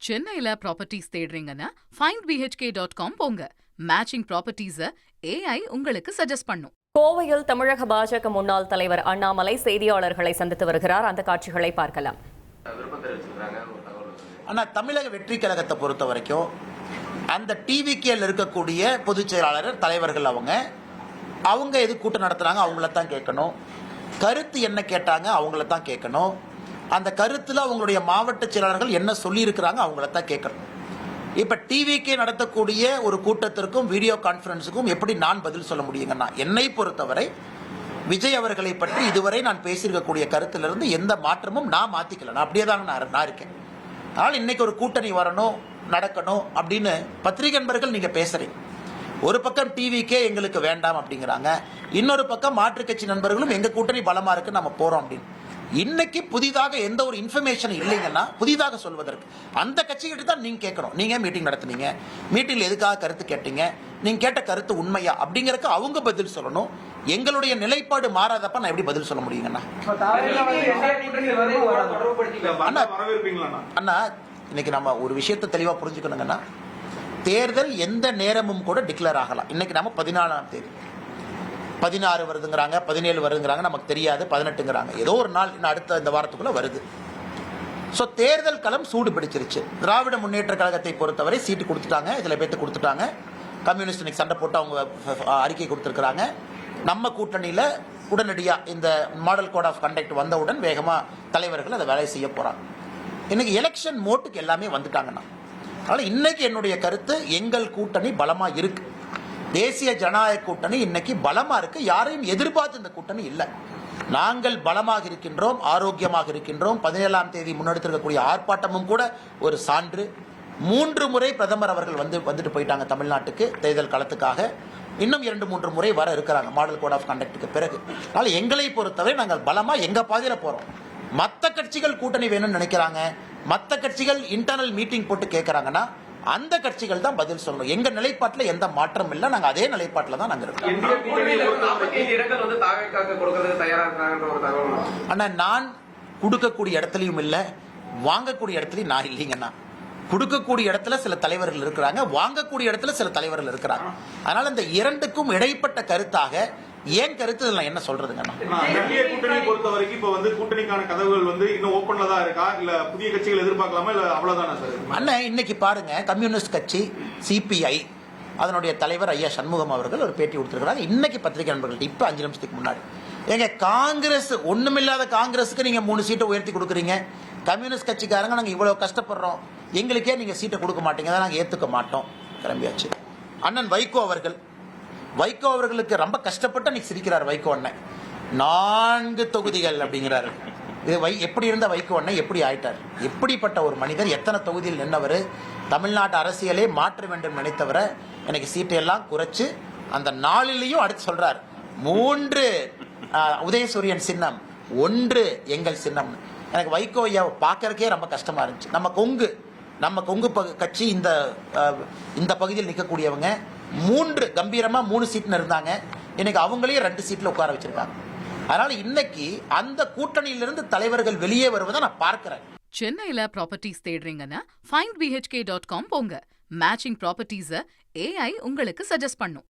சென்னையில properties தேடுறீங்கன்னா findbhk.com போங்க. Matching ப்ராப்பர்ட்டிஸை AI உங்களுக்கு சஜஸ்ட் பண்ணும். கோவையில் தமிழக பாஜக முன்னாள் தலைவர் அண்ணாமலை செய்தியாளர்களை சந்தித்து வருகிறார். அந்த காட்சிகளை பார்க்கலாம். ஆனால் தமிழக வெற்றி கழகத்தை பொறுத்த வரைக்கும் அந்த டிவிகேல இருக்கக்கூடிய பொதுச் செயலாளர் தலைவர்கள் அவங்க எது கூட்டம் நடத்துறாங்க அவங்கள தான் கேட்கணும். கருத்து என்ன கேட்டாங்க அவங்கள தான் கேட்கணும். அந்த கருத்தில் அவங்களுடைய மாவட்ட செயலாளர்கள் என்ன சொல்லியிருக்கிறாங்க அவங்கள தான் கேட்கணும். இப்போ டிவிகே நடத்தக்கூடிய ஒரு கூட்டத்திற்கும் வீடியோ கான்ஃபரன்ஸுக்கும் எப்படி நான் பதில் சொல்ல முடியுங்கன்னா, என்னை பொறுத்தவரை விஜய் அவர்களை பற்றி இதுவரை நான் பேசியிருக்கக்கூடிய கருத்திலிருந்து எந்த மாற்றமும் நான் மாற்றிக்கல. நான் அப்படியே தாங்க நான் இருக்கேன். அதனால் இன்னைக்கு ஒரு கூட்டணி வரணும் நடக்கணும் அப்படின்னு பத்திரிகை நண்பர்கள் நீங்கள் பேசுகிறீங்க. ஒரு பக்கம் டிவிக்கே எங்களுக்கு வேண்டாம் அப்படிங்கிறாங்க, இன்னொரு பக்கம் மாற்றுக் கட்சி நண்பர்களும் எங்கள் கூட்டணி பலமாக இருக்கு நம்ம போகிறோம் அப்படின்னு. இன்னைக்கு புதிதாக எந்த ஒரு இன்ஃபர்மேஷன் இல்லைங்கன்னா புதிதாக சொல்வதற்கு அந்த கட்சிகிட்ட தான் நீங்கள் கேட்கணும். நீங்கள் மீட்டிங் நடத்துனீங்க, மீட்டிங்கில் எதுக்காக கருத்து கேட்டீங்க, நீங்கள் கேட்ட கருத்து உண்மையா அப்படிங்கிறதுக்கு அவங்க பதில் சொல்லணும். எங்களுடைய நிலைப்பாடு மாறாதப்ப நான் எப்படி பதில் சொல்ல முடியுங்கண்ணா? அண்ணா இன்னைக்கு நம்ம ஒரு விஷயத்தை தெளிவாக புரிஞ்சுக்கணுங்கன்னா, தேர்தல் எந்த நேரமும் கூட டிக்ளேர் ஆகலாம். இன்னைக்கு நம்ம 14ஆம் தேதி, 16 வருதுங்கிறாங்க, 17 வருதுங்கிறாங்க, நமக்கு தெரியாது, 18ங்கிறாங்க. ஏதோ ஒரு நாள் இன்னும் அடுத்த இந்த வாரத்துக்குள்ள வருது. ஸோ தேர்தல் களம் சூடு பிடிச்சிருச்சு. திராவிட முன்னேற்ற கழகத்தை பொறுத்தவரை சீட்டு கொடுத்துட்டாங்க, இதில் பேர்த்து கொடுத்துட்டாங்க. கம்யூனிஸ்ட் இன்னைக்கு சண்டை போட்டு அவங்க அறிக்கை கொடுத்துருக்குறாங்க. நம்ம கூட்டணியில் உடனடியாக இந்த மாடல் கோட் ஆஃப் கண்டக்ட் வந்தவுடன் வேகமாக தலைவர்கள் அதை வேலை செய்ய போகிறாங்க. இன்னைக்கு எலெக்ஷன் மோட்டுக்கு எல்லாமே வந்துட்டாங்கண்ணா. அதனால் இன்னைக்கு என்னுடைய கருத்து, எங்கள் கூட்டணி பலமாக இருக்கு. தேசிய ஜனநாயக கூட்டணி இன்னைக்கு பலமாக இருக்கு. யாரையும் எதிர்பார்த்து இந்த கூட்டணி இல்லை. நாங்கள் பலமாக இருக்கின்றோம், ஆரோக்கியமாக இருக்கின்றோம். 17ஆம் தேதி முன்னெடுத்திருக்கக்கூடிய ஆர்ப்பாட்டமும் கூட ஒரு சான்று. 3 முறை பிரதமர் அவர்கள் வந்துட்டு போயிட்டாங்க தமிழ்நாட்டுக்கு தேர்தல் களத்துக்காக. இன்னும் 2-3 முறை வர இருக்கிறாங்க மாடல் கோட் ஆஃப் கண்டக்டுக்கு பிறகு. அதனால் எங்களை பொறுத்தவரை நாங்கள் பலமாக எங்கள் பாதையில் போகிறோம். மற்ற கட்சிகள் கூட்டணி வேணும்னு நினைக்கிறாங்க, மற்ற கட்சிகள் இன்டர்னல் மீட்டிங் போட்டு கேட்குறாங்கன்னா அந்த கட்சிகள் தான் பதில் சொல்லணும். எங்க நிலைப்பாட்டில் எந்த மாற்றம் இல்லை, நாங்கள் அதே நிலைப்பாட்டில் தான் நாங்கள் இருக்கோம். அண்ணா நான் கொடுக்கக்கூடிய இடத்துலையும் இல்லை, வாங்கக்கூடிய இடத்துலையும் நான் இல்லைங்கண்ணா. கொடுக்கக்கூடிய இடத்துல சில தலைவர்கள் இருக்கிறாங்க, வாங்கக்கூடிய இடத்துல சில தலைவர்கள் இருக்கிறாங்க. அதனால இந்த இரண்டுக்கும் இடைப்பட்ட கருத்தாக ஏன் கருத்து என்ன சொல்றதுங்கண்ணா? கூட்டணி பொறுத்த வரைக்கும் இப்ப கூட்டணிக்கான கதவுகள் இன்னும் ஓப்பன்ல தான் இருக்கா, இல்ல புதிய கட்சிகள் எதிர்பார்க்கலாமா, இல்ல அவ்வளவுதானா சார்? அண்ணா இன்னைக்கு பாருங்க, கம்யூனிஸ்ட் கட்சி சிபிஐ அதனுடைய தலைவர் ஐயா சண்முகம் அவர்கள் ஒரு பேட்டி கொடுத்திருக்கிறாங்க இன்னைக்கு பத்திரிகை நண்பர்கள். இப்ப 5 நிமிஷத்துக்கு முன்னாடி எங்க காங்கிரஸ் ஒண்ணுமில்லாத காங்கிரஸுக்கு நீங்க 3 சீட்டை உயர்த்தி கொடுக்குறீங்க, கம்யூனிஸ்ட் கட்சிக்காரங்க நாங்க இவ்வளவு கஷ்டப்படுறோம், எங்களுக்கே நீங்க சீட்டை கொடுக்க மாட்டீங்க, நாங்க ஏத்துக்க மாட்டோம், கிளம்பியாச்சு. அண்ணன் வைகோ அவர்களுக்கு ரொம்ப கஷ்டப்பட்டு அன்னைக்கு சிரிக்கிறார் வைகோ அண்ணன். 4 தொகுதிகள் அப்படிங்கிறாரு. இது எப்படி இருந்த வைகோ அண்ணன் எப்படி ஆயிட்டார்? எப்படிப்பட்ட ஒரு மனிதர், எத்தனை தொகுதியில் நின்றவர், தமிழ்நாட்டு அரசியலே மாற்ற வேண்டும் நினைத்தவரை எனக்கு சீட்டையெல்லாம் குறைச்சு அந்த 4லையும் அடுத்து சொல்றார் 3 உதயசூரியன் சின்னம், 1 எங்கள் சின்னம். எனக்கு வைகோ ஐயா பார்க்கறதுக்கே ரொம்ப கஷ்டமா இருந்துச்சு. நம்ம கொங்கு கட்சி இந்த பகுதியில் நிற்கக்கூடியவங்க 3 கம்பீரமா 3 சீட்னு இருந்தாங்க. இன்னைக்கு அவங்களையும் 2 சீட்ல உட்கார வச்சிருக்காங்க. அதனால இன்னைக்கு அந்த கூட்டணியிலிருந்து தலைவர்கள் வெளியே வருவதை நான் பார்க்கிறேன். சென்னையில ப்ராப்பர்ட்டிஸ் தேடுறீங்கன்னா findbhk.com போங்க. மேட்சிங் ப்ராப்பர்ட்டிஸை AI உங்களுக்கு சஜஸ்ட் பண்ணும்.